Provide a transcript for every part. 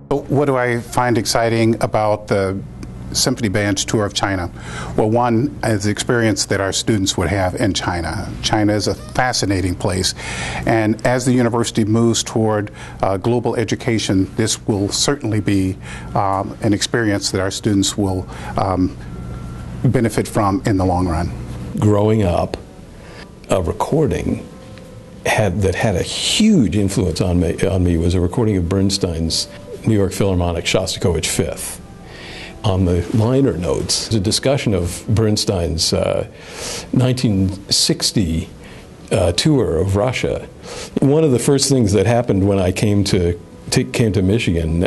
What do I find exciting about the Symphony Band's tour of China? Well, one is the experience that our students would have in China. China is a fascinating place, and as the university moves toward global education, this will certainly be an experience that our students will benefit from in the long run. Growing up, a recording that had a huge influence on me was a recording of Bernstein's New York Philharmonic Shostakovich Fifth. On the liner notes, there's a discussion of Bernstein's 1960 tour of Russia. One of the first things that happened when I came to Michigan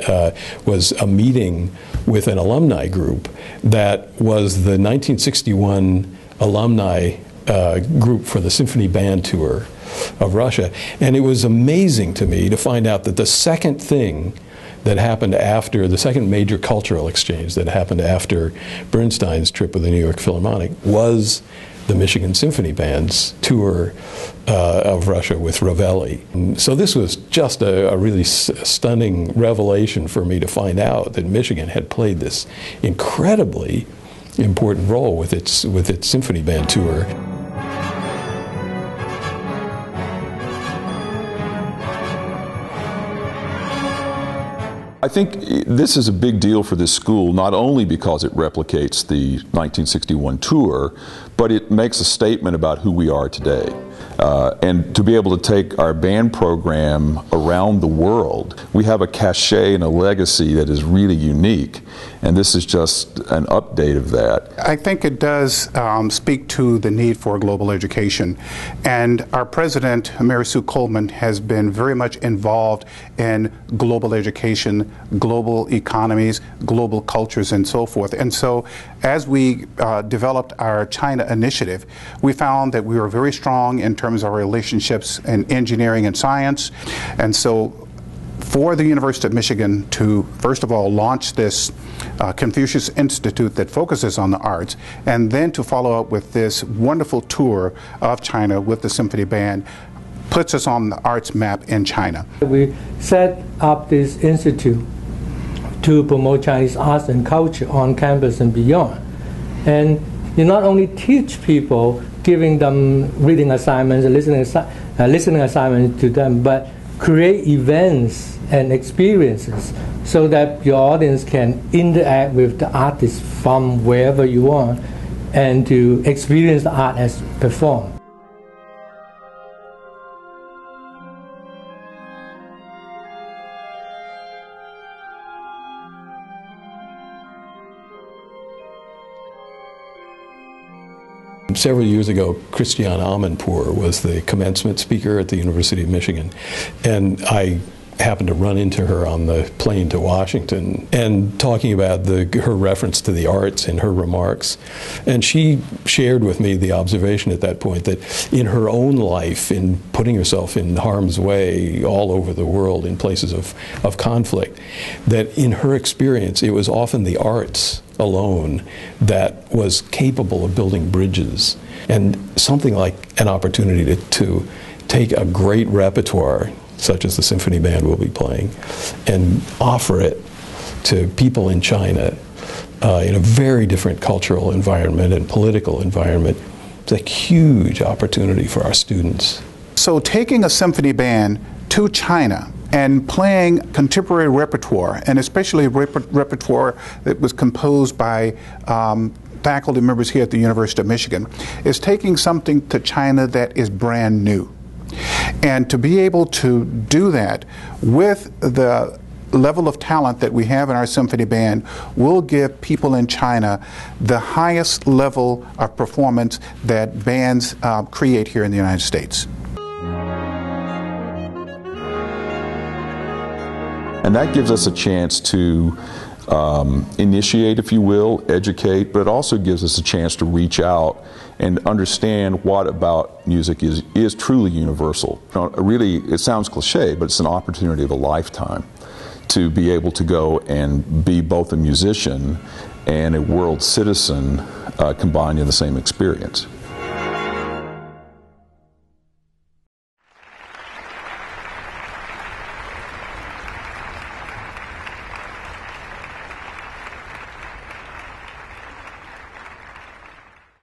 was a meeting with an alumni group that was the 1961 alumni group for the Symphony Band tour of Russia. And it was amazing to me to find out that the second thing that happened after, the second major cultural exchange that happened after Bernstein's trip with the New York Philharmonic was the Michigan Symphony Band's tour of Russia with Ravelli. So this was just a really stunning revelation for me to find out that Michigan had played this incredibly important role with its Symphony Band tour. I think this is a big deal for this school, not only because it replicates the 1961 tour, but it makes a statement about who we are today. And to be able to take our band program around the world, we have a cachet and a legacy that is really unique, and this is just an update of that. I think it does speak to the need for global education, and our president, Mary Sue Coleman, has been very much involved in global education, global economies, global cultures, and so forth. And so as we developed our China initiative, we found that we were very strong in terms of our relationships in engineering and science. And so for the University of Michigan to, first of all, launch this Confucius Institute that focuses on the arts, and then to follow up with this wonderful tour of China with the Symphony Band, puts us on the arts map in China. We set up this institute to promote Chinese arts and culture on campus and beyond. And you not only teach people, giving them reading assignments, listening assignments to them, but create events and experiences so that your audience can interact with the artist from wherever you want and to experience the art as performed. Several years ago, Christiane Amanpour was the commencement speaker at the University of Michigan, and I happened to run into her on the plane to Washington and talking about her reference to the arts in her remarks. And she shared with me the observation at that point that in her own life, in putting herself in harm's way all over the world in places of conflict, that in her experience it was often the arts alone that was capable of building bridges. And something like an opportunity to take a great repertoire such as the Symphony Band will be playing, and offer it to people in China in a very different cultural environment and political environment. It's a huge opportunity for our students. So taking a symphony band to China and playing contemporary repertoire, and especially repertoire that was composed by faculty members here at the University of Michigan, is taking something to China that is brand new. And to be able to do that with the level of talent that we have in our symphony band will give people in China the highest level of performance that bands create here in the United States. And that gives us a chance to initiate, if you will, educate, but it also gives us a chance to reach out and understand what about music is truly universal. Really, it sounds cliche, but it's an opportunity of a lifetime to be able to go and be both a musician and a world citizen combined in the same experience.